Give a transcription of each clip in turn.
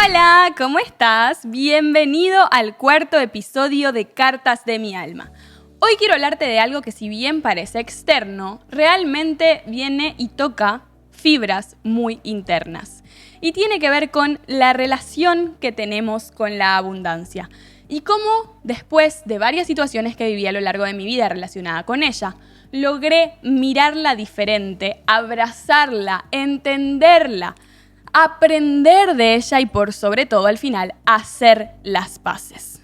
Hola, ¿cómo estás? Bienvenido al cuarto episodio de Cartas de mi alma. Hoy quiero hablarte de algo que, si bien parece externo, realmente viene y toca fibras muy internas. Y tiene que ver con la relación que tenemos con la abundancia. Y cómo, después de varias situaciones que viví a lo largo de mi vida relacionada con ella, logré mirarla diferente, abrazarla, entenderla, aprender de ella y, por sobre todo, al final, hacer las paces.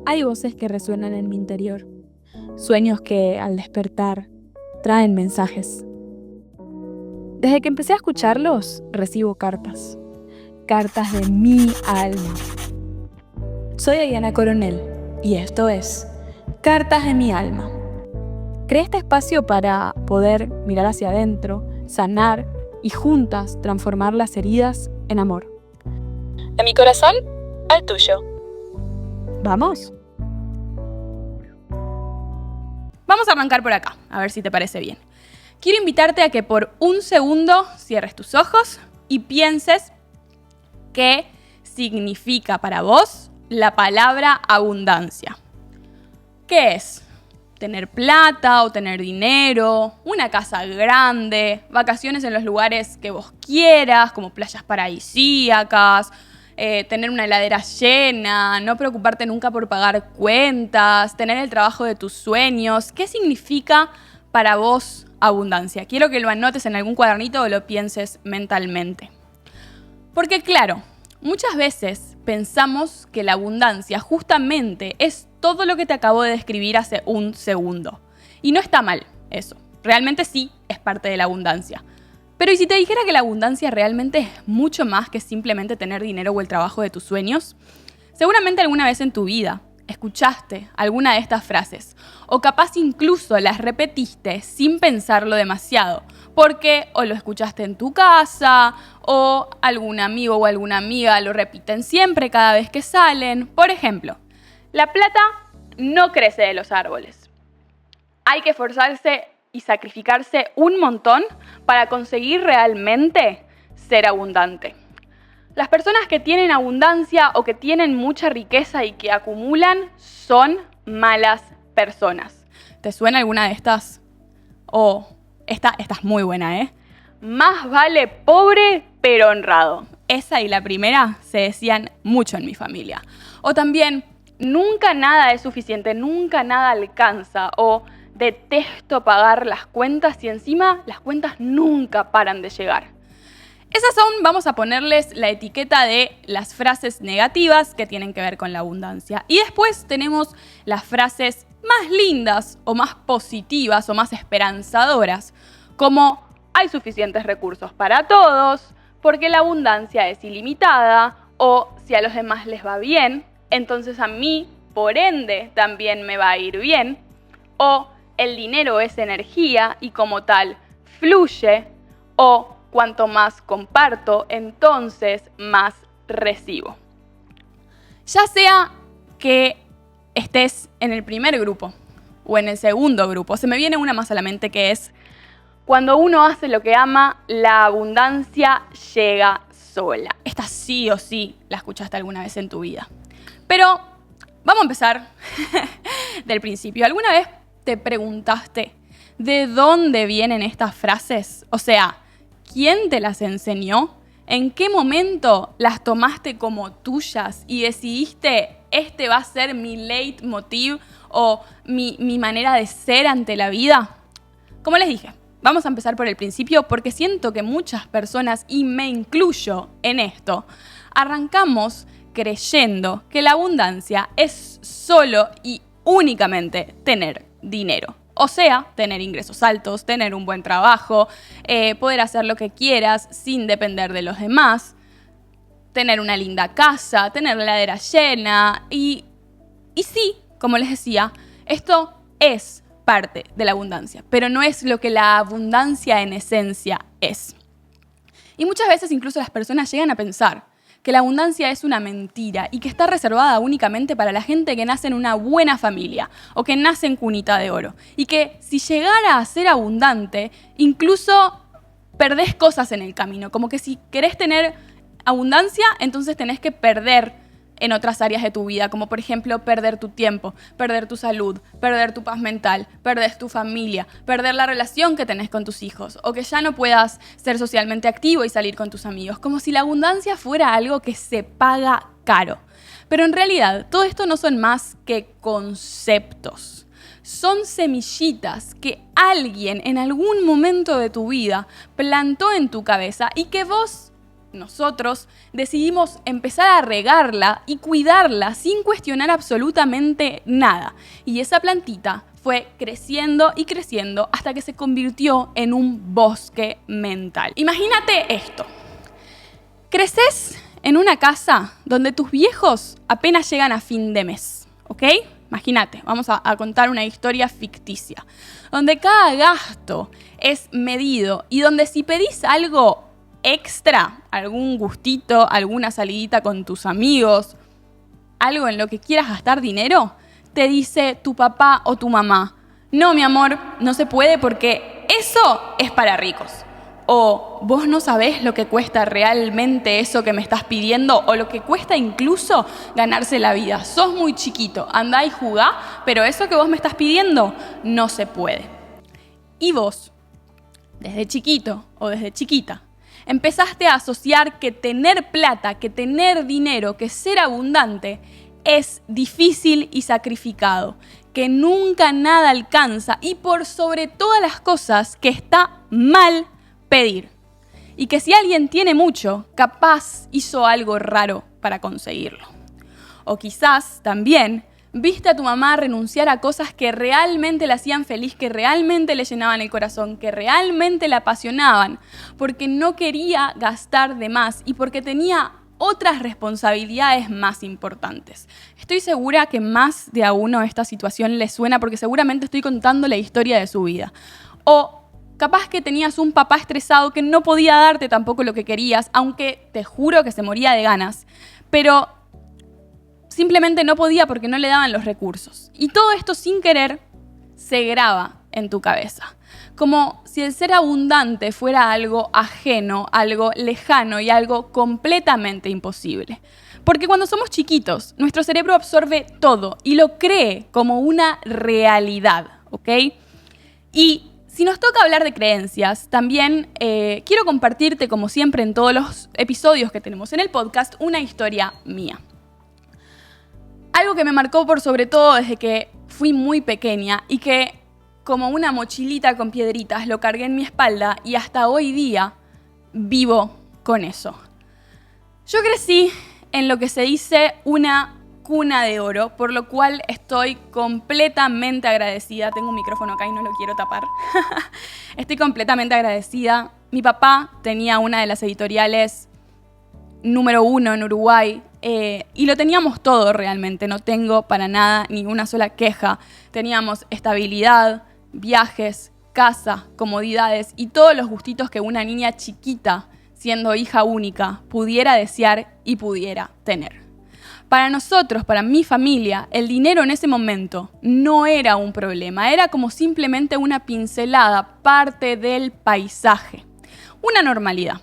Hay voces que resuenan en mi interior, sueños que, al despertar, traen mensajes. Desde que empecé a escucharlos, recibo cartas de mi alma. Soy Diana Coronel y esto es Cartas de mi alma. Creé este espacio para poder mirar hacia adentro, sanar y juntas transformar las heridas en amor. De mi corazón al tuyo. ¿Vamos? Vamos a arrancar por acá, a ver si te parece bien. Quiero invitarte a que por un segundo cierres tus ojos y pienses qué significa para vos la palabra abundancia. ¿Qué es? Tener plata o tener dinero, una casa grande, vacaciones en los lugares que vos quieras, como playas paradisíacas, tener una heladera llena, no preocuparte nunca por pagar cuentas, tener el trabajo de tus sueños. ¿Qué significa para vos abundancia? Quiero que lo anotes en algún cuadernito o lo pienses mentalmente. Porque claro, muchas veces pensamos que la abundancia justamente es todo lo que te acabo de describir hace un segundo. Y no está mal eso. Realmente sí es parte de la abundancia. Pero ¿y si te dijera que la abundancia realmente es mucho más que simplemente tener dinero o el trabajo de tus sueños? Seguramente alguna vez en tu vida escuchaste alguna de estas frases, o capaz incluso las repetiste sin pensarlo demasiado, porque o lo escuchaste en tu casa, o algún amigo o alguna amiga lo repiten siempre cada vez que salen. Por ejemplo, la plata no crece de los árboles. Hay que esforzarse y sacrificarse un montón para conseguir realmente ser abundante. Las personas que tienen abundancia o que tienen mucha riqueza y que acumulan son malas personas. ¿Te suena alguna de estas? Esta es muy buena, ¿eh? Más vale pobre pero honrado. Esa y la primera se decían mucho en mi familia. O también, nunca nada es suficiente, nunca nada alcanza. O detesto pagar las cuentas y encima las cuentas nunca paran de llegar. Esas son, vamos a ponerles la etiqueta de las frases negativas que tienen que ver con la abundancia. Y después tenemos las frases más lindas o más positivas o más esperanzadoras, como hay suficientes recursos para todos, porque la abundancia es ilimitada, o si a los demás les va bien, entonces a mí, por ende, también me va a ir bien, o el dinero es energía y como tal fluye, o cuanto más comparto, entonces más recibo. Ya sea que estés en el primer grupo o en el segundo grupo, se me viene una más a la mente que es: cuando uno hace lo que ama, la abundancia llega sola. Esta sí o sí la escuchaste alguna vez en tu vida. Pero vamos a empezar del principio. ¿Alguna vez te preguntaste de dónde vienen estas frases? O sea, ¿quién te las enseñó? ¿En qué momento las tomaste como tuyas y decidiste este va a ser mi leitmotiv o mi manera de ser ante la vida? Como les dije, vamos a empezar por el principio porque siento que muchas personas, y me incluyo en esto, arrancamos creyendo que la abundancia es solo y únicamente tener dinero. O sea, tener ingresos altos, tener un buen trabajo, poder hacer lo que quieras sin depender de los demás, tener una linda casa, tener la heladera llena. Y sí, como les decía, esto es parte de la abundancia, pero no es lo que la abundancia en esencia es. Y muchas veces incluso las personas llegan a pensar que la abundancia es una mentira y que está reservada únicamente para la gente que nace en una buena familia o que nace en cunita de oro. Y que si llegara a ser abundante, incluso perdés cosas en el camino. Como que si querés tener abundancia, entonces tenés que perder en otras áreas de tu vida, como por ejemplo perder tu tiempo, perder tu salud, perder tu paz mental, perder tu familia, perder la relación que tenés con tus hijos, o que ya no puedas ser socialmente activo y salir con tus amigos, como si la abundancia fuera algo que se paga caro. Pero en realidad, todo esto no son más que conceptos. Son semillitas que alguien en algún momento de tu vida plantó en tu cabeza y que nosotros, decidimos empezar a regarla y cuidarla sin cuestionar absolutamente nada. Y esa plantita fue creciendo y creciendo hasta que se convirtió en un bosque mental. Imagínate esto. Creces en una casa donde tus viejos apenas llegan a fin de mes, ¿ok? Imagínate, vamos a contar una historia ficticia, donde cada gasto es medido y donde si pedís algo extra, algún gustito, alguna salidita con tus amigos, algo en lo que quieras gastar dinero, te dice tu papá o tu mamá: no, mi amor, no se puede porque eso es para ricos. O vos no sabés lo que cuesta realmente eso que me estás pidiendo, o lo que cuesta incluso ganarse la vida. Sos muy chiquito, andá y jugá, pero eso que vos me estás pidiendo no se puede. Y vos, desde chiquito o desde chiquita, empezaste a asociar que tener plata, que tener dinero, que ser abundante es difícil y sacrificado, que nunca nada alcanza y por sobre todas las cosas que está mal pedir. Y que si alguien tiene mucho, capaz hizo algo raro para conseguirlo. O quizás también viste a tu mamá renunciar a cosas que realmente la hacían feliz, que realmente le llenaban el corazón, que realmente la apasionaban, porque no quería gastar de más y porque tenía otras responsabilidades más importantes. Estoy segura que más de a uno esta situación le suena porque seguramente estoy contando la historia de su vida. O capaz que tenías un papá estresado que no podía darte tampoco lo que querías, aunque te juro que se moría de ganas, pero simplemente no podía porque no le daban los recursos. Y todo esto sin querer se graba en tu cabeza. Como si el ser abundante fuera algo ajeno, algo lejano y algo completamente imposible. Porque cuando somos chiquitos, nuestro cerebro absorbe todo y lo cree como una realidad, ¿ok? Y si nos toca hablar de creencias, también quiero compartirte, como siempre en todos los episodios que tenemos en el podcast, una historia mía. Algo que me marcó por sobre todo desde que fui muy pequeña y que como una mochilita con piedritas lo cargué en mi espalda y hasta hoy día vivo con eso. Yo crecí en lo que se dice una cuna de oro, por lo cual estoy completamente agradecida. Tengo un micrófono acá y no lo quiero tapar. Estoy completamente agradecida. Mi papá tenía una de las editoriales número 1 en Uruguay y lo teníamos todo realmente. No tengo para nada ni una sola queja. Teníamos estabilidad, viajes, casa, comodidades y todos los gustitos que una niña chiquita, siendo hija única, pudiera desear y pudiera tener. Para nosotros, para mi familia, el dinero en ese momento no era un problema, era como simplemente una pincelada, parte del paisaje, una normalidad.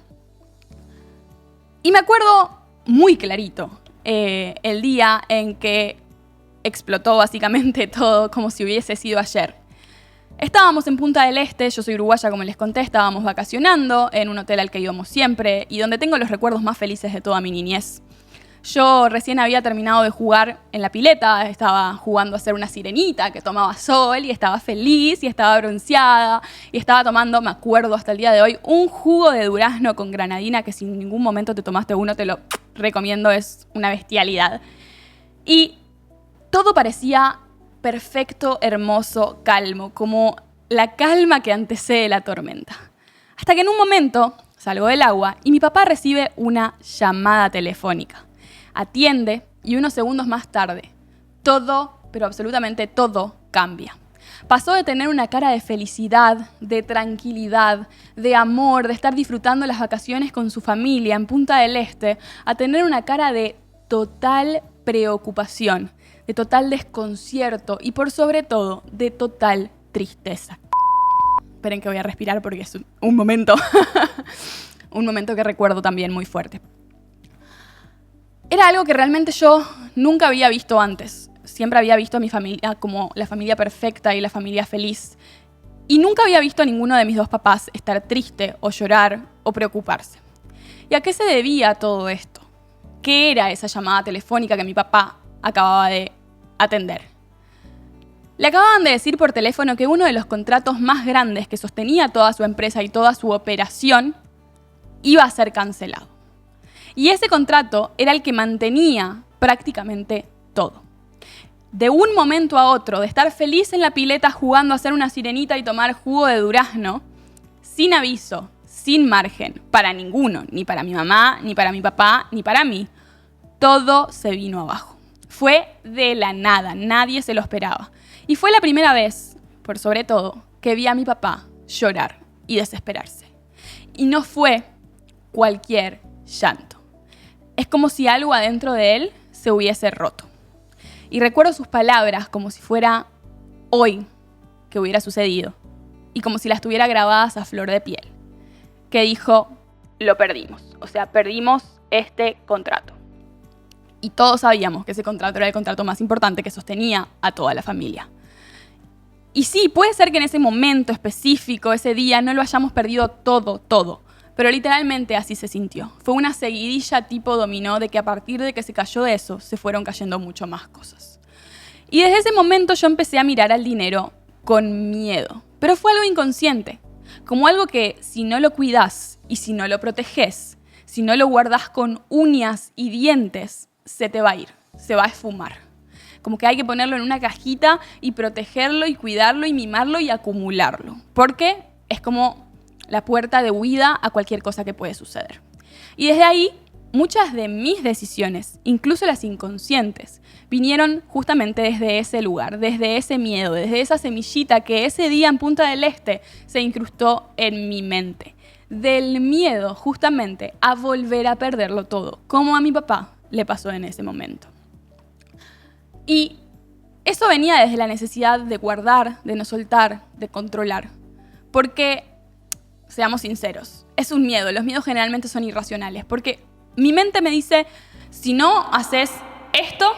Y me acuerdo muy clarito el día en que explotó básicamente todo como si hubiese sido ayer. Estábamos en Punta del Este, yo soy uruguaya como les conté, estábamos vacacionando en un hotel al que íbamos siempre y donde tengo los recuerdos más felices de toda mi niñez. Yo recién había terminado de jugar en la pileta, estaba jugando a ser una sirenita que tomaba sol y estaba feliz y estaba bronceada y estaba tomando, me acuerdo hasta el día de hoy, un jugo de durazno con granadina que si en ningún momento te tomaste uno te lo recomiendo, es una bestialidad. Y todo parecía perfecto, hermoso, calmo, como la calma que antecede la tormenta. Hasta que en un momento salgo del agua y mi papá recibe una llamada telefónica. Atiende y unos segundos más tarde, todo, pero absolutamente todo, cambia. Pasó de tener una cara de felicidad, de tranquilidad, de amor, de estar disfrutando las vacaciones con su familia en Punta del Este, a tener una cara de total preocupación, de total desconcierto y por sobre todo de total tristeza. Esperen que voy a respirar porque es un momento, un momento que recuerdo también muy fuerte. Era algo que realmente yo nunca había visto antes. Siempre había visto a mi familia como la familia perfecta y la familia feliz. Y nunca había visto a ninguno de mis dos papás estar triste o llorar o preocuparse. ¿Y a qué se debía todo esto? ¿Qué era esa llamada telefónica que mi papá acababa de atender? Le acababan de decir por teléfono que uno de los contratos más grandes que sostenía toda su empresa y toda su operación iba a ser cancelado. Y ese contrato era el que mantenía prácticamente todo. De un momento a otro, de estar feliz en la pileta jugando a hacer una sirenita y tomar jugo de durazno, sin aviso, sin margen, para ninguno, ni para mi mamá, ni para mi papá, ni para mí, todo se vino abajo. Fue de la nada, nadie se lo esperaba. Y fue la primera vez, por sobre todo, que vi a mi papá llorar y desesperarse. Y no fue cualquier llanto. Es como si algo adentro de él se hubiese roto. Y recuerdo sus palabras como si fuera hoy que hubiera sucedido. Y como si las tuviera grabadas a flor de piel. Que dijo, lo perdimos. O sea, perdimos este contrato. Y todos sabíamos que ese contrato era el contrato más importante que sostenía a toda la familia. Y sí, puede ser que en ese momento específico, ese día, no lo hayamos perdido todo. Pero literalmente así se sintió. Fue una seguidilla tipo dominó de que a partir de que se cayó de eso, se fueron cayendo mucho más cosas. Y desde ese momento yo empecé a mirar al dinero con miedo. Pero fue algo inconsciente. Como algo que si no lo cuidás y si no lo protegés, si no lo guardás con uñas y dientes, se te va a ir, se va a esfumar. Como que hay que ponerlo en una cajita y protegerlo y cuidarlo y mimarlo y acumularlo. Porque es como la puerta de huida a cualquier cosa que puede suceder. Y desde ahí, muchas de mis decisiones, incluso las inconscientes, vinieron justamente desde ese lugar, desde ese miedo, desde esa semillita que ese día en Punta del Este se incrustó en mi mente. Del miedo justamente a volver a perderlo todo, como a mi papá le pasó en ese momento. Y eso venía desde la necesidad de guardar, de no soltar, de controlar. Porque, seamos sinceros, es un miedo. Los miedos generalmente son irracionales. Porque mi mente me dice, si no haces esto,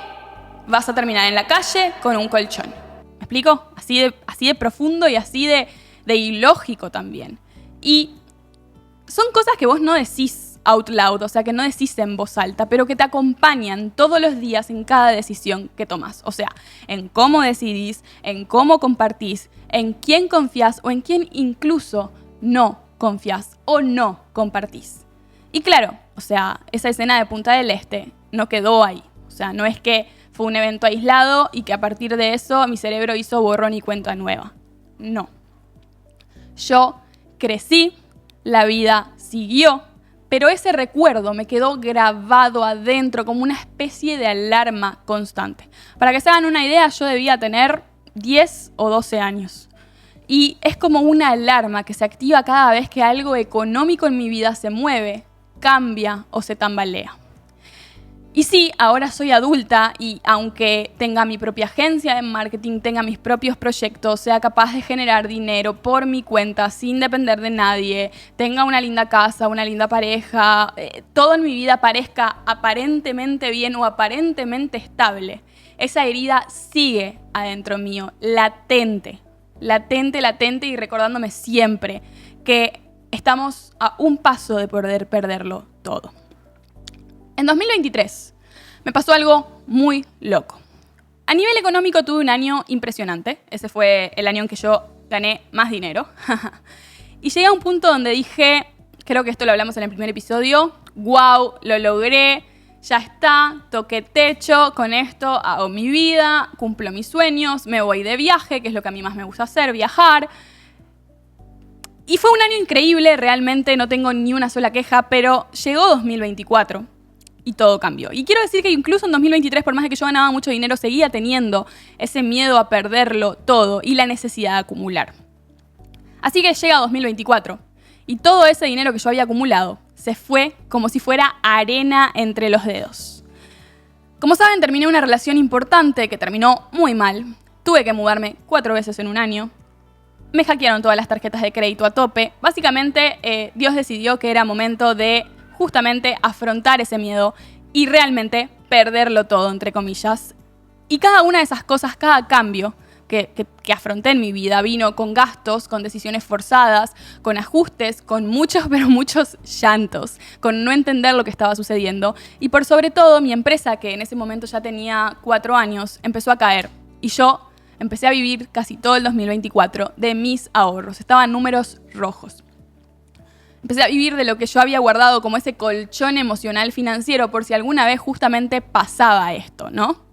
vas a terminar en la calle con un colchón. ¿Me explico? Así de profundo y así de ilógico también. Y son cosas que vos no decís out loud, o sea, que no decís en voz alta, pero que te acompañan todos los días en cada decisión que tomás. O sea, en cómo decidís, en cómo compartís, en quién confías o en quién incluso no confías o no compartís. Y claro, o sea, esa escena de Punta del Este no quedó ahí. O sea, no es que fue un evento aislado y que a partir de eso mi cerebro hizo borrón y cuenta nueva. No. Yo crecí, la vida siguió, pero ese recuerdo me quedó grabado adentro como una especie de alarma constante. Para que se hagan una idea, yo debía tener 10 o 12 años. Y es como una alarma que se activa cada vez que algo económico en mi vida se mueve, cambia o se tambalea. Y sí, ahora soy adulta y aunque tenga mi propia agencia de marketing, tenga mis propios proyectos, sea capaz de generar dinero por mi cuenta sin depender de nadie, tenga una linda casa, una linda pareja, todo en mi vida parezca aparentemente bien o aparentemente estable, esa herida sigue adentro mío, latente y recordándome siempre que estamos a un paso de poder perderlo todo. En 2023 me pasó algo muy loco. A nivel económico tuve un año impresionante. Ese fue el año en que yo gané más dinero. Y llegué a un punto donde dije, creo que esto lo hablamos en el primer episodio, wow, lo logré, ya está, toqué techo, con esto hago mi vida, cumplo mis sueños, me voy de viaje, que es lo que a mí más me gusta hacer, viajar. Y fue un año increíble, realmente no tengo ni una sola queja, pero llegó 2024. Y todo cambió. Y quiero decir que incluso en 2023, por más de que yo ganaba mucho dinero, seguía teniendo ese miedo a perderlo todo y la necesidad de acumular. Así que llega 2024 y todo ese dinero que yo había acumulado se fue como si fuera arena entre los dedos. Como saben, terminé una relación importante que terminó muy mal. Tuve que mudarme 4 veces en un año. Me hackearon todas las tarjetas de crédito a tope. Básicamente, Dios decidió que era momento de justamente afrontar ese miedo y realmente perderlo todo, entre comillas. Y cada una de esas cosas, cada cambio que afronté en mi vida vino con gastos, con decisiones forzadas, con ajustes, con muchos, pero muchos llantos, con no entender lo que estaba sucediendo. Y por sobre todo, mi empresa, que en ese momento ya tenía 4 años, empezó a caer. Y yo empecé a vivir casi todo el 2024 de mis ahorros. Estaban números rojos. Empecé a vivir de lo que yo había guardado como ese colchón emocional financiero por si alguna vez justamente pasaba esto, ¿no?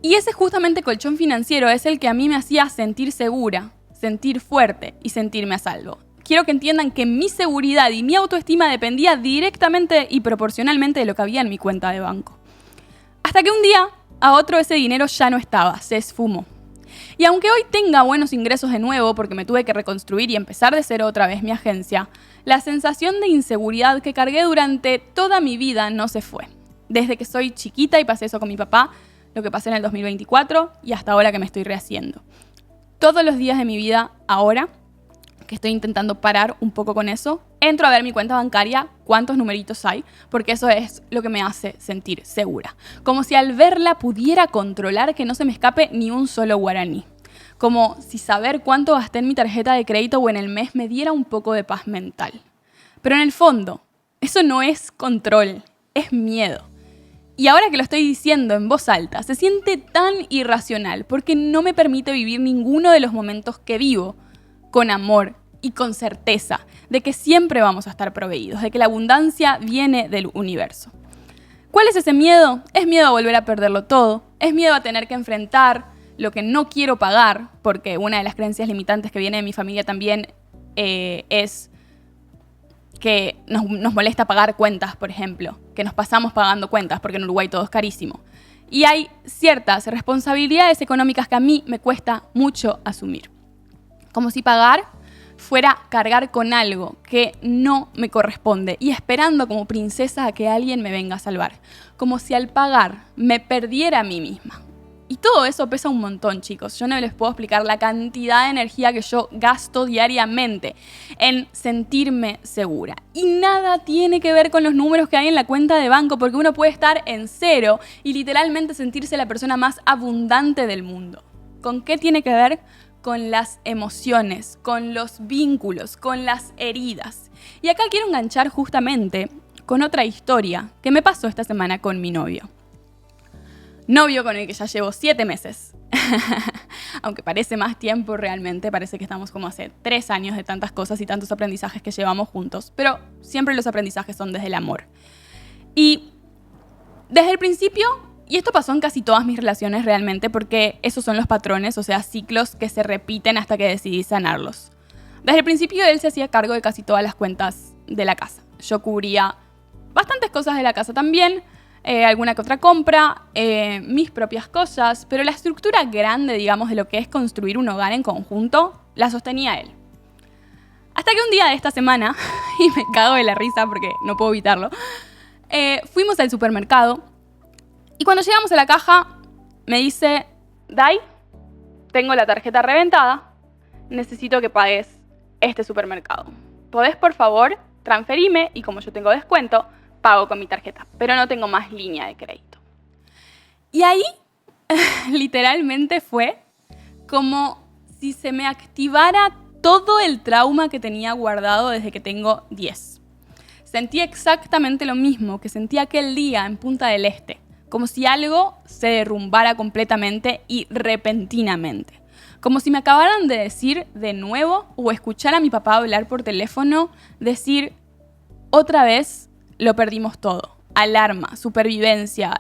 Y ese justamente colchón financiero es el que a mí me hacía sentir segura, sentir fuerte y sentirme a salvo. Quiero que entiendan que mi seguridad y mi autoestima dependía directamente y proporcionalmente de lo que había en mi cuenta de banco. Hasta que un día a otro ese dinero ya no estaba, se esfumó. Y aunque hoy tenga buenos ingresos de nuevo porque me tuve que reconstruir y empezar de cero otra vez mi agencia, la sensación de inseguridad que cargué durante toda mi vida no se fue. Desde que soy chiquita y pasé eso con mi papá, lo que pasé en el 2024 y hasta ahora que me estoy rehaciendo. Todos los días de mi vida, ahora que estoy intentando parar un poco con eso, entro a ver mi cuenta bancaria, cuántos numeritos hay, porque eso es lo que me hace sentir segura. Como si al verla pudiera controlar que no se me escape ni un solo guaraní. Como si saber cuánto gasté en mi tarjeta de crédito o en el mes me diera un poco de paz mental. Pero en el fondo, eso no es control, es miedo. Y ahora que lo estoy diciendo en voz alta, se siente tan irracional porque no me permite vivir ninguno de los momentos que vivo con amor y con certeza de que siempre vamos a estar proveídos, de que la abundancia viene del universo. ¿Cuál es ese miedo? Es miedo a volver a perderlo todo, es miedo a tener que enfrentar lo que no quiero pagar, porque una de las creencias limitantes que viene de mi familia también es que nos molesta pagar cuentas, por ejemplo, que nos pasamos pagando cuentas, porque en Uruguay todo es carísimo. Y hay ciertas responsabilidades económicas que a mí me cuesta mucho asumir. Como si pagar fuera cargar con algo que no me corresponde y esperando como princesa a que alguien me venga a salvar. Como si al pagar me perdiera a mí misma. Y todo eso pesa un montón, chicos. Yo no les puedo explicar la cantidad de energía que yo gasto diariamente en sentirme segura. Y nada tiene que ver con los números que hay en la cuenta de banco, porque uno puede estar en cero y literalmente sentirse la persona más abundante del mundo. ¿Con qué tiene que ver? Con las emociones, con los vínculos, con las heridas. Y acá quiero enganchar justamente con otra historia que me pasó esta semana con mi novio. Novio con el que ya llevo 7 meses. Aunque parece más tiempo realmente, parece que estamos como hace 3 años de tantas cosas y tantos aprendizajes que llevamos juntos. Pero siempre los aprendizajes son desde el amor. Y desde el principio, y esto pasó en casi todas mis relaciones realmente, porque esos son los patrones, o sea, ciclos que se repiten hasta que decidí sanarlos. Desde el principio él se hacía cargo de casi todas las cuentas de la casa. Yo cubría bastantes cosas de la casa también, alguna que otra compra, mis propias cosas, pero la estructura grande, digamos, de lo que es construir un hogar en conjunto, la sostenía él. Hasta que un día de esta semana, y me cago de la risa porque no puedo evitarlo, fuimos al supermercado y cuando llegamos a la caja me dice: Dai, tengo la tarjeta reventada, necesito que pagues este supermercado. ¿Podés por favor transferirme? Y como yo tengo descuento, pago con mi tarjeta, pero no tengo más línea de crédito. Y ahí, literalmente fue como si se me activara todo el trauma que tenía guardado desde que tengo 10. Sentí exactamente lo mismo que sentí aquel día en Punta del Este, como si algo se derrumbara completamente y repentinamente. Como si me acabaran de decir de nuevo o escuchar a mi papá hablar por teléfono, decir otra vez: lo perdimos todo. Alarma, supervivencia,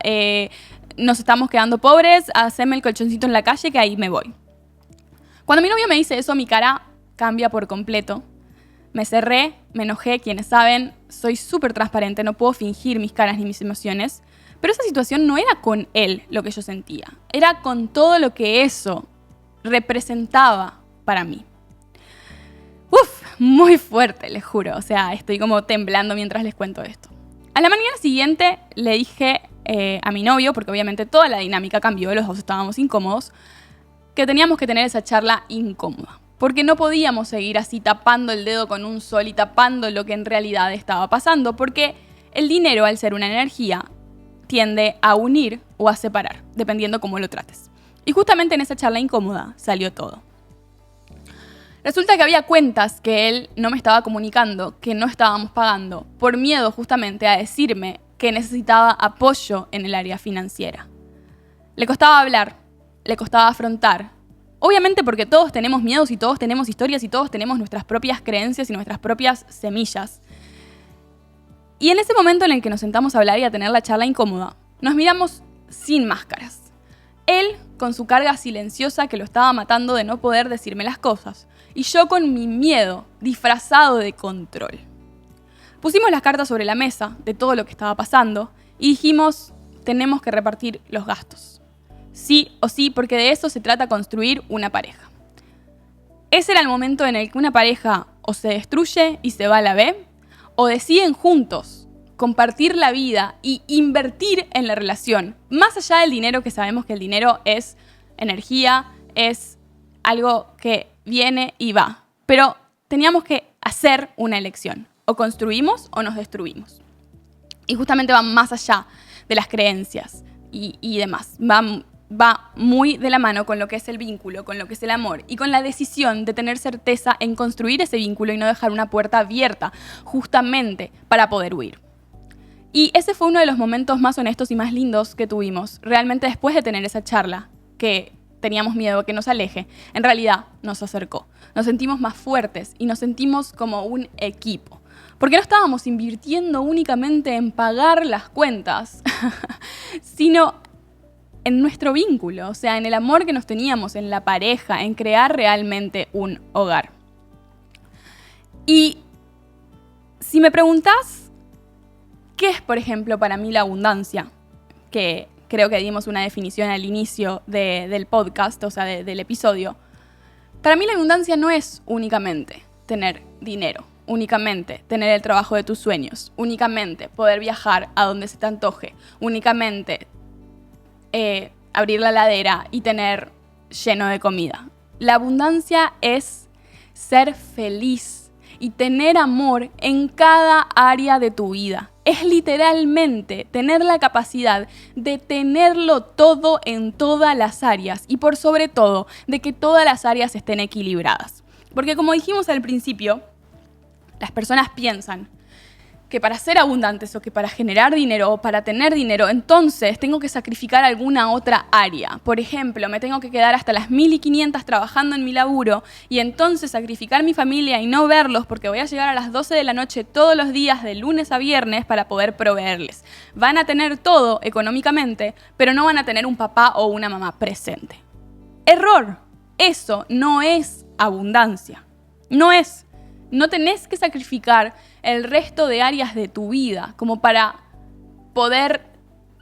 nos estamos quedando pobres, haceme el colchoncito en la calle que ahí me voy. Cuando mi novio me dice eso, mi cara cambia por completo. Me cerré, me enojé, quienes saben, soy súper transparente, no puedo fingir mis caras ni mis emociones. Pero esa situación no era con él lo que yo sentía, era con todo lo que eso representaba para mí. Muy fuerte, les juro. O sea, estoy como temblando mientras les cuento esto. A la mañana siguiente le dije a mi novio, porque obviamente toda la dinámica cambió, los dos estábamos incómodos, que teníamos que tener esa charla incómoda. Porque no podíamos seguir así tapando el dedo con un sol y tapando lo que en realidad estaba pasando, porque El dinero, al ser una energía, tiende a unir o a separar, dependiendo cómo lo trates. Y justamente en esa charla incómoda salió todo. Resulta que había cuentas que él no me estaba comunicando, que no estábamos pagando, por miedo justamente a decirme que necesitaba apoyo en el área financiera. Le costaba hablar, le costaba afrontar. Obviamente porque todos tenemos miedos y todos tenemos historias y todos tenemos nuestras propias creencias y nuestras propias semillas. Y en ese momento en el que nos sentamos a hablar y a tener la charla incómoda, nos miramos sin máscaras. Él con su carga silenciosa que lo estaba matando de no poder decirme las cosas, y yo con mi miedo disfrazado de control. Pusimos las cartas sobre la mesa de todo lo que estaba pasando y dijimos, tenemos que repartir los gastos. Sí o sí, porque de eso se trata construir una pareja. Ese era el momento en el que una pareja o se destruye y se va a la B, o deciden juntos compartir la vida y invertir en la relación, más allá del dinero, que sabemos que el dinero es energía, es algo que viene y va. Pero teníamos que hacer una elección, o construimos o nos destruimos. Y justamente va más allá de las creencias y demás. Va muy de la mano con lo que es el vínculo, con lo que es el amor y con la decisión de tener certeza en construir ese vínculo y no dejar una puerta abierta justamente para poder huir. Y ese fue uno de los momentos más honestos y más lindos que tuvimos. Realmente después de tener esa charla, que teníamos miedo que nos aleje, en realidad nos acercó. Nos sentimos más fuertes y nos sentimos como un equipo. Porque no estábamos invirtiendo únicamente en pagar las cuentas, sino en nuestro vínculo, o sea, en el amor que nos teníamos, en la pareja, en crear realmente un hogar. Y si me preguntás, ¿qué es, por ejemplo, para mí la abundancia? Que creo que dimos una definición al inicio del podcast, o sea, del episodio. Para mí la abundancia no es únicamente tener dinero, únicamente tener el trabajo de tus sueños, únicamente poder viajar a donde se te antoje, únicamente abrir la heladera y tener lleno de comida. La abundancia es ser feliz y tener amor en cada área de tu vida. Es literalmente tener la capacidad de tenerlo todo en todas las áreas y por sobre todo de que todas las áreas estén equilibradas. Porque como dijimos al principio, las personas piensan que para ser abundantes o que para generar dinero o para tener dinero, entonces tengo que sacrificar alguna otra área. Por ejemplo, me tengo que quedar hasta las 1500 trabajando en mi laburo y entonces sacrificar mi familia y no verlos porque voy a llegar a las 12 de la noche todos los días de lunes a viernes para poder proveerles. Van a tener todo económicamente, pero no van a tener un papá o una mamá presente. Error. Eso no es abundancia. No es. No tenés que sacrificar el resto de áreas de tu vida como para poder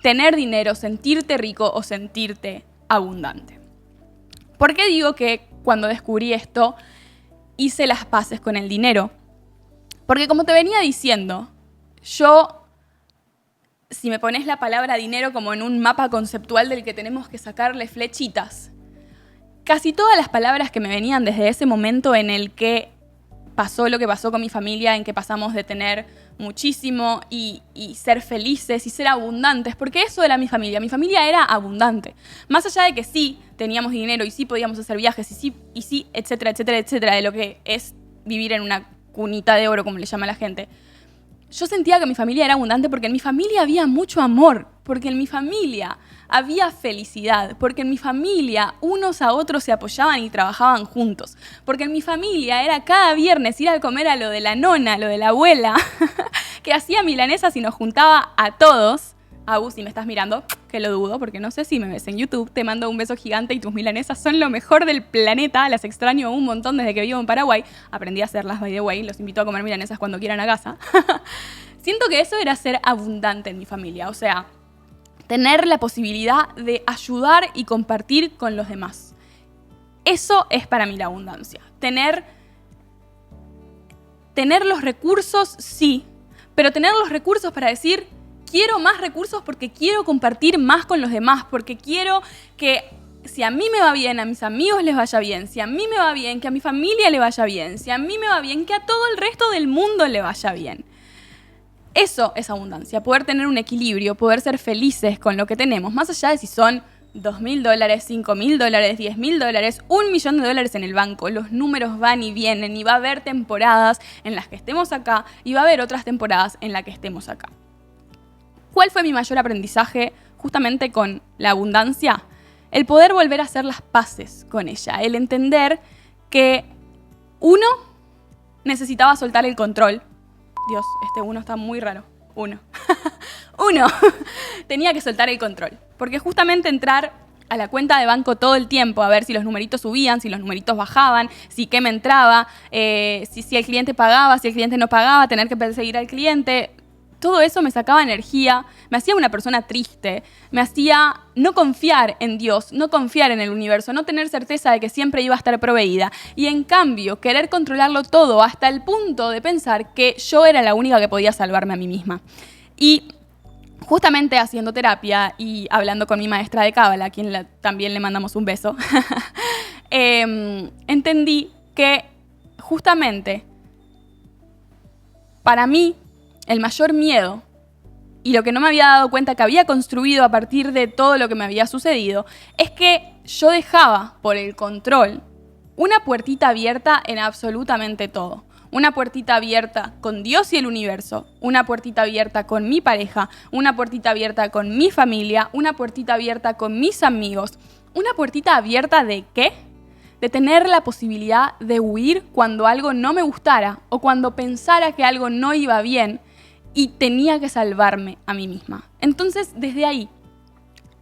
tener dinero, sentirte rico o sentirte abundante. ¿Por qué digo que cuando descubrí esto hice las paces con el dinero? Porque como te venía diciendo, yo, si me pones la palabra dinero como en un mapa conceptual del que tenemos que sacarle flechitas, casi todas las palabras que me venían desde ese momento en el que pasó lo que pasó con mi familia, en que pasamos de tener muchísimo y ser felices y ser abundantes, porque eso era mi familia. Mi familia era abundante. Más allá de que sí teníamos dinero y sí podíamos hacer viajes y sí, etcétera, etcétera, etcétera, de lo que es vivir en una cunita de oro, como le llama la gente. Yo sentía que mi familia era abundante porque en mi familia había mucho amor, porque en mi familia había felicidad, porque en mi familia unos a otros se apoyaban y trabajaban juntos, porque en mi familia era cada viernes ir a comer a lo de la nona, lo de la abuela, que hacía milanesas y nos juntaba a todos. Agus, si me estás mirando, que lo dudo, porque no sé si me ves en YouTube, te mando un beso gigante y tus milanesas son lo mejor del planeta, las extraño un montón desde que vivo en Paraguay, aprendí a hacerlas, by the way, los invito a comer milanesas cuando quieran a casa. Siento que eso era ser abundante en mi familia, o sea, tener la posibilidad de ayudar y compartir con los demás. Eso es para mí la abundancia. Tener los recursos, sí, pero tener los recursos para decir, quiero más recursos porque quiero compartir más con los demás, porque quiero que si a mí me va bien, a mis amigos les vaya bien, si a mí me va bien, que a mi familia le vaya bien, si a mí me va bien, que a todo el resto del mundo le vaya bien. Eso es abundancia, poder tener un equilibrio, poder ser felices con lo que tenemos, más allá de si son $2.000, $5.000, $10.000, $1.000.000 en el banco. Los números van y vienen y va a haber temporadas en las que estemos acá y va a haber otras temporadas en las que estemos acá. ¿Cuál fue mi mayor aprendizaje justamente con la abundancia? El poder volver a hacer las paces con ella, el entender que uno necesitaba soltar el control. Dios, este uno está muy raro. Uno tenía que soltar el control. Porque justamente entrar a la cuenta de banco todo el tiempo, a ver si los numeritos subían, si los numeritos bajaban, si qué me entraba, si el cliente pagaba, si el cliente no pagaba, tener que perseguir al cliente. Todo eso me sacaba energía, me hacía una persona triste, me hacía no confiar en Dios, no confiar en el universo, no tener certeza de que siempre iba a estar proveída. Y en cambio, querer controlarlo todo hasta el punto de pensar que yo era la única que podía salvarme a mí misma. Y justamente haciendo terapia y hablando con mi maestra de Cábala, a quien también le mandamos un beso, entendí que justamente para mí el mayor miedo y lo que no me había dado cuenta que había construido a partir de todo lo que me había sucedido es que yo dejaba por el control una puertita abierta en absolutamente todo. Una puertita abierta con Dios y el universo, una puertita abierta con mi pareja, una puertita abierta con mi familia, una puertita abierta con mis amigos. ¿Una puertita abierta de qué? De tener la posibilidad de huir cuando algo no me gustara o cuando pensara que algo no iba bien y tenía que salvarme a mí misma. Entonces, desde ahí,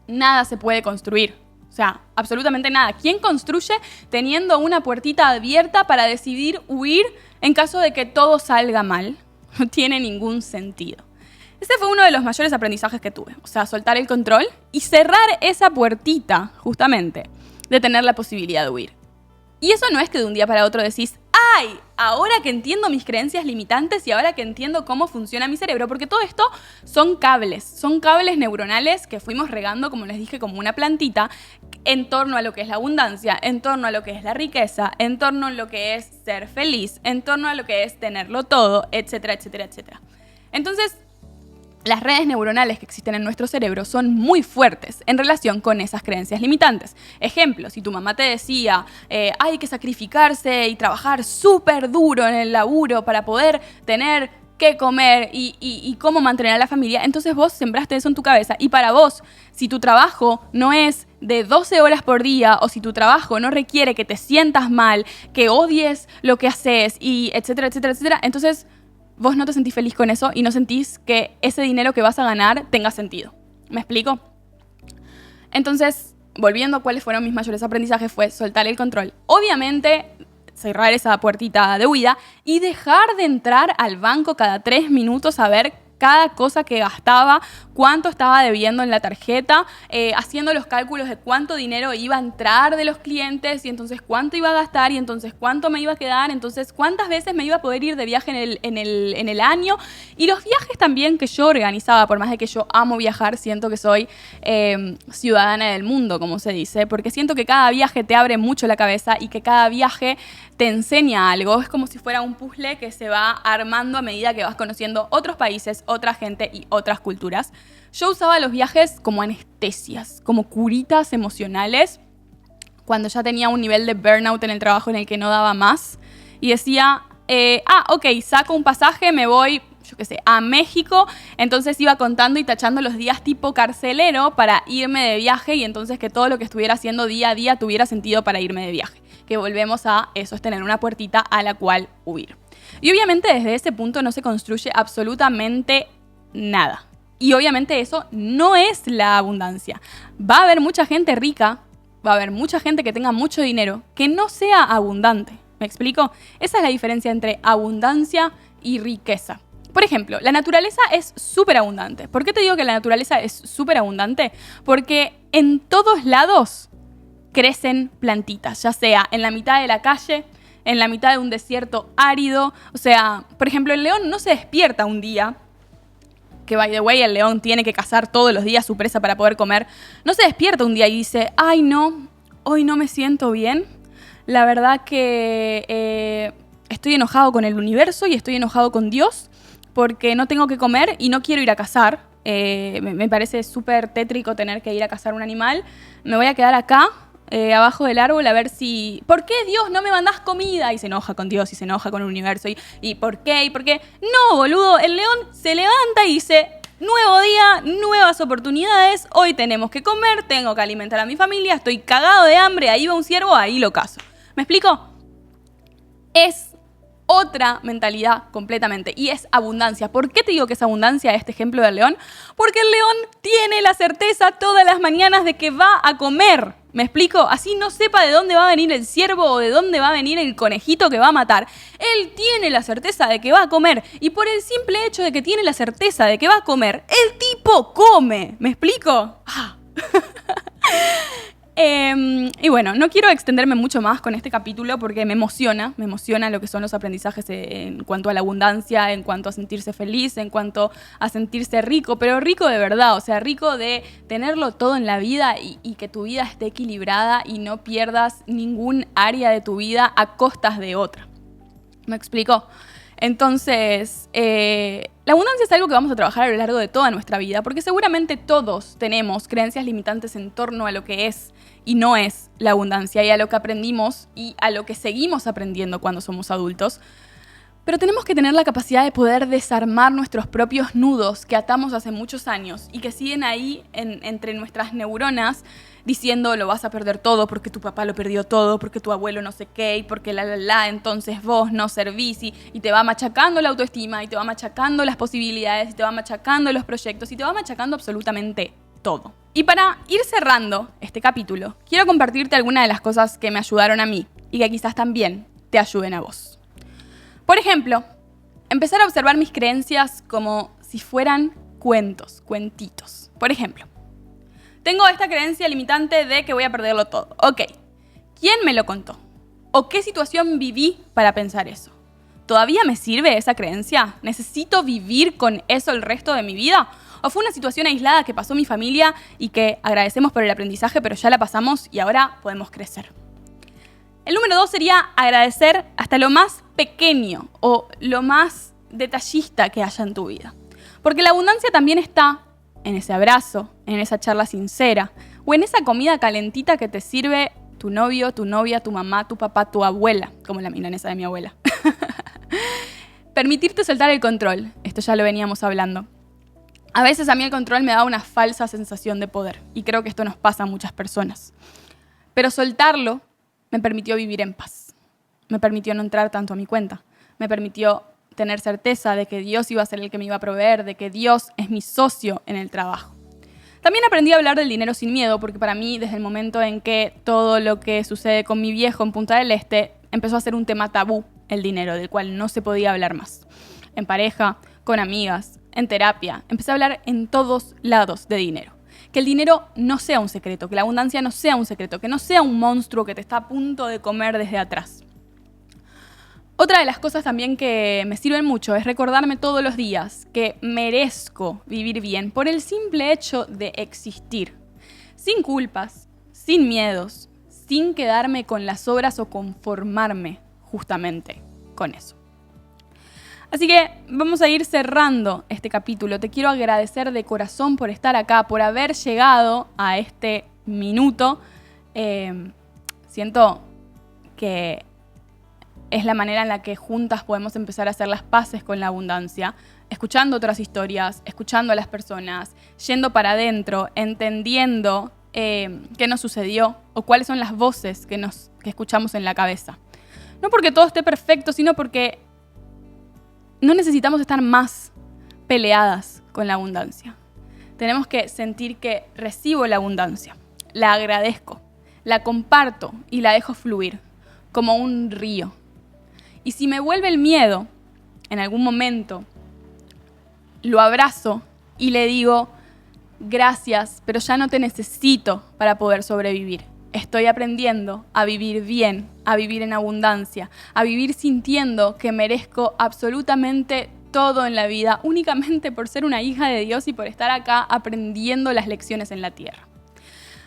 nada se puede construir. O sea, absolutamente nada. ¿Quién construye teniendo una puertita abierta para decidir huir en caso de que todo salga mal? No tiene ningún sentido. Ese fue uno de los mayores aprendizajes que tuve. O sea, soltar el control y cerrar esa puertita, justamente, de tener la posibilidad de huir. Y eso no es que de un día para otro decís, ¡ay! Ahora que entiendo mis creencias limitantes y ahora que entiendo cómo funciona mi cerebro, porque todo esto son cables neuronales que fuimos regando, como les dije, como una plantita, en torno a lo que es la abundancia, en torno a lo que es la riqueza, en torno a lo que es ser feliz, en torno a lo que es tenerlo todo, etcétera, etcétera, etcétera. Entonces, las redes neuronales que existen en nuestro cerebro son muy fuertes en relación con esas creencias limitantes. Ejemplo, si tu mamá te decía hay que sacrificarse y trabajar súper duro en el laburo para poder tener qué comer y cómo mantener a la familia, entonces vos sembraste eso en tu cabeza. Y para vos, si tu trabajo no es de 12 horas por día o si tu trabajo no requiere que te sientas mal, que odies lo que haces y etcétera, etcétera, etcétera, entonces vos no te sentís feliz con eso y no sentís que ese dinero que vas a ganar tenga sentido. ¿Me explico? Entonces, volviendo a cuáles fueron mis mayores aprendizajes, fue soltar el control. Obviamente, cerrar esa puertita de huida y dejar de entrar al banco cada 3 minutos a ver cada cosa que gastaba, cuánto estaba debiendo en la tarjeta, haciendo los cálculos de cuánto dinero iba a entrar de los clientes y entonces cuánto iba a gastar y entonces cuánto me iba a quedar, entonces cuántas veces me iba a poder ir de viaje en el año. Y los viajes también que yo organizaba, por más de que yo amo viajar, siento que soy ciudadana del mundo, como se dice, porque siento que cada viaje te abre mucho la cabeza y que cada viaje te enseña algo. Es como si fuera un puzzle que se va armando a medida que vas conociendo otros países, otra gente y otras culturas. Yo usaba los viajes como anestesias, como curitas emocionales, cuando ya tenía un nivel de burnout en el trabajo en el que no daba más. Y decía, ok, saco un pasaje, me voy, yo qué sé, a México. Entonces iba contando y tachando los días tipo carcelero para irme de viaje y entonces que todo lo que estuviera haciendo día a día tuviera sentido para irme de viaje. Que volvemos a eso, es tener una puertita a la cual huir. Y obviamente desde ese punto no se construye absolutamente nada. Y obviamente eso no es la abundancia. Va a haber mucha gente rica, va a haber mucha gente que tenga mucho dinero, que no sea abundante. ¿Me explico? Esa es la diferencia entre abundancia y riqueza. Por ejemplo, la naturaleza es súper abundante. ¿Por qué te digo que la naturaleza es súper abundante? Porque en todos lados crecen plantitas, ya sea en la mitad de la calle, en la mitad de un desierto árido. O sea, por ejemplo, el león no se despierta un día, que by the way, el león tiene que cazar todos los días su presa para poder comer. No se despierta un día y dice, ay no, hoy no me siento bien. La verdad que estoy enojado con el universo y estoy enojado con Dios porque no tengo que comer y no quiero ir a cazar. Me parece súper tétrico tener que ir a cazar un animal. Me voy a quedar acá, abajo del árbol, a ver si... ¿Por qué, Dios, no me mandás comida? Y se enoja con Dios y se enoja con el universo. ¿Y por qué? ¿Y por qué? No, boludo, el león se levanta y dice... Nuevo día, nuevas oportunidades, hoy tenemos que comer, tengo que alimentar a mi familia, estoy cagado de hambre, ahí va un ciervo, ahí lo cazo. ¿Me explico? Es otra mentalidad completamente y es abundancia. ¿Por qué te digo que es abundancia este ejemplo del león? Porque el león tiene la certeza todas las mañanas de que va a comer. ¿Me explico? Así no sepa de dónde va a venir el ciervo o de dónde va a venir el conejito que va a matar. Él tiene la certeza de que va a comer y por el simple hecho de que tiene la certeza de que va a comer, el tipo come. ¿Me explico? Y bueno, no quiero extenderme mucho más con este capítulo porque me emociona lo que son los aprendizajes en cuanto a la abundancia, en cuanto a sentirse feliz, en cuanto a sentirse rico, pero rico de verdad, o sea, rico de tenerlo todo en la vida y que tu vida esté equilibrada y no pierdas ningún área de tu vida a costas de otra. ¿Me explico? Entonces, la abundancia es algo que vamos a trabajar a lo largo de toda nuestra vida, porque seguramente todos tenemos creencias limitantes en torno a lo que es y no es la abundancia, y a lo que aprendimos y a lo que seguimos aprendiendo cuando somos adultos. Pero tenemos que tener la capacidad de poder desarmar nuestros propios nudos que atamos hace muchos años y que siguen ahí entre nuestras neuronas diciendo lo vas a perder todo porque tu papá lo perdió todo, porque tu abuelo no sé qué, y porque entonces vos no servís, y te va machacando la autoestima, y te va machacando las posibilidades, y te va machacando los proyectos, y te va machacando absolutamente todo. Y para ir cerrando este capítulo, quiero compartirte algunas de las cosas que me ayudaron a mí y que quizás también te ayuden a vos. Por ejemplo, empezar a observar mis creencias como si fueran cuentitos. Por ejemplo, tengo esta creencia limitante de que voy a perderlo todo. Ok, ¿quién me lo contó? ¿O qué situación viví para pensar eso? ¿Todavía me sirve esa creencia? ¿Necesito vivir con eso el resto de mi vida? ¿O fue una situación aislada que pasó mi familia y que agradecemos por el aprendizaje, pero ya la pasamos y ahora podemos crecer? El número 2 sería agradecer hasta lo más pequeño o lo más detallista que haya en tu vida. Porque la abundancia también está en ese abrazo, en esa charla sincera o en esa comida calentita que te sirve tu novio, tu novia, tu mamá, tu papá, tu abuela, como la milanesa de mi abuela. Permitirte soltar el control, esto ya lo veníamos hablando. A veces a mí el control me da una falsa sensación de poder y creo que esto nos pasa a muchas personas. Pero soltarlo me permitió vivir en paz. Me permitió no entrar tanto a mi cuenta. Me permitió tener certeza de que Dios iba a ser el que me iba a proveer, de que Dios es mi socio en el trabajo. También aprendí a hablar del dinero sin miedo, porque para mí, desde el momento en que todo lo que sucede con mi viejo en Punta del Este, empezó a ser un tema tabú, el dinero, del cual no se podía hablar más. En pareja, con amigas, en terapia, empecé a hablar en todos lados de dinero. Que el dinero no sea un secreto, que la abundancia no sea un secreto, que no sea un monstruo que te está a punto de comer desde atrás. Otra de las cosas también que me sirven mucho es recordarme todos los días que merezco vivir bien por el simple hecho de existir, sin culpas, sin miedos, sin quedarme con las sobras o conformarme justamente con eso. Así que vamos a ir cerrando este capítulo. Te quiero agradecer de corazón por estar acá, por haber llegado a este minuto. Siento que es la manera en la que juntas podemos empezar a hacer las paces con la abundancia, escuchando otras historias, escuchando a las personas, yendo para adentro, entendiendo qué nos sucedió o cuáles son las voces que escuchamos en la cabeza. No porque todo esté perfecto, sino porque no necesitamos estar más peleadas con la abundancia. Tenemos que sentir que recibo la abundancia, la agradezco, la comparto y la dejo fluir como un río. Y si me vuelve el miedo, en algún momento, lo abrazo y le digo, gracias, pero ya no te necesito para poder sobrevivir. Estoy aprendiendo a vivir bien, a vivir en abundancia, a vivir sintiendo que merezco absolutamente todo en la vida, únicamente por ser una hija de Dios y por estar acá aprendiendo las lecciones en la tierra.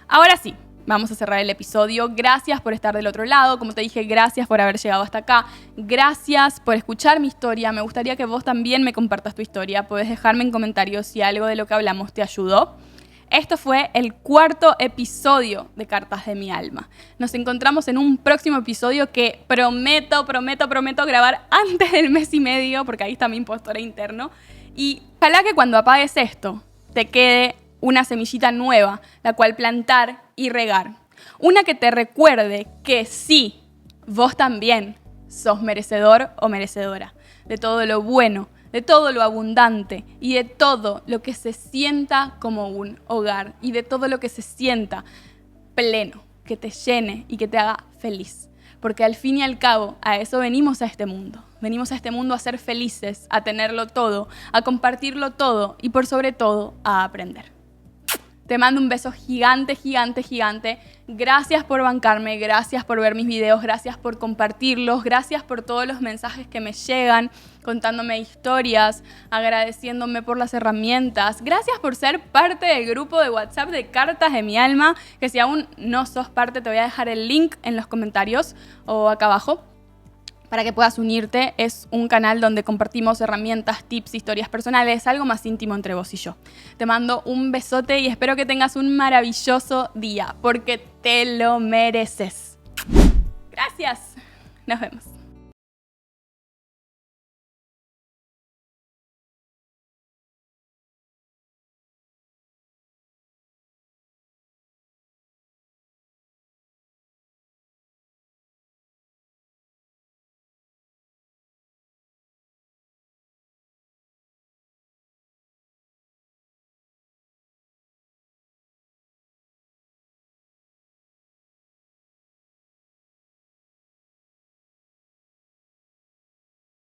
Ahora sí, vamos a cerrar el episodio. Gracias por estar del otro lado. Como te dije, gracias por haber llegado hasta acá. Gracias por escuchar mi historia. Me gustaría que vos también me compartas tu historia. Podés dejarme en comentarios si algo de lo que hablamos te ayudó. Esto fue el 4º episodio de Cartas de mi Alma. Nos encontramos en un próximo episodio que prometo grabar antes del mes y medio, porque ahí está mi impostor interno. Y ojalá que cuando apagues esto te quede una semillita nueva, la cual plantar y regar. Una que te recuerde que sí, vos también sos merecedor o merecedora de todo lo bueno, de todo lo abundante y de todo lo que se sienta como un hogar y de todo lo que se sienta pleno, que te llene y que te haga feliz. Porque al fin y al cabo, a eso venimos a este mundo. Venimos a este mundo a ser felices, a tenerlo todo, a compartirlo todo y por sobre todo a aprender. Te mando un beso gigante. Gracias por bancarme, gracias por ver mis videos, gracias por compartirlos, gracias por todos los mensajes que me llegan, contándome historias, agradeciéndome por las herramientas. Gracias por ser parte del grupo de WhatsApp de Cartas de mi Alma, que si aún no sos parte te voy a dejar el link en los comentarios o acá abajo, para que puedas unirte. Es un canal donde compartimos herramientas, tips, historias personales, algo más íntimo entre vos y yo. Te mando un besote y espero que tengas un maravilloso día, porque te lo mereces. Gracias. Nos vemos.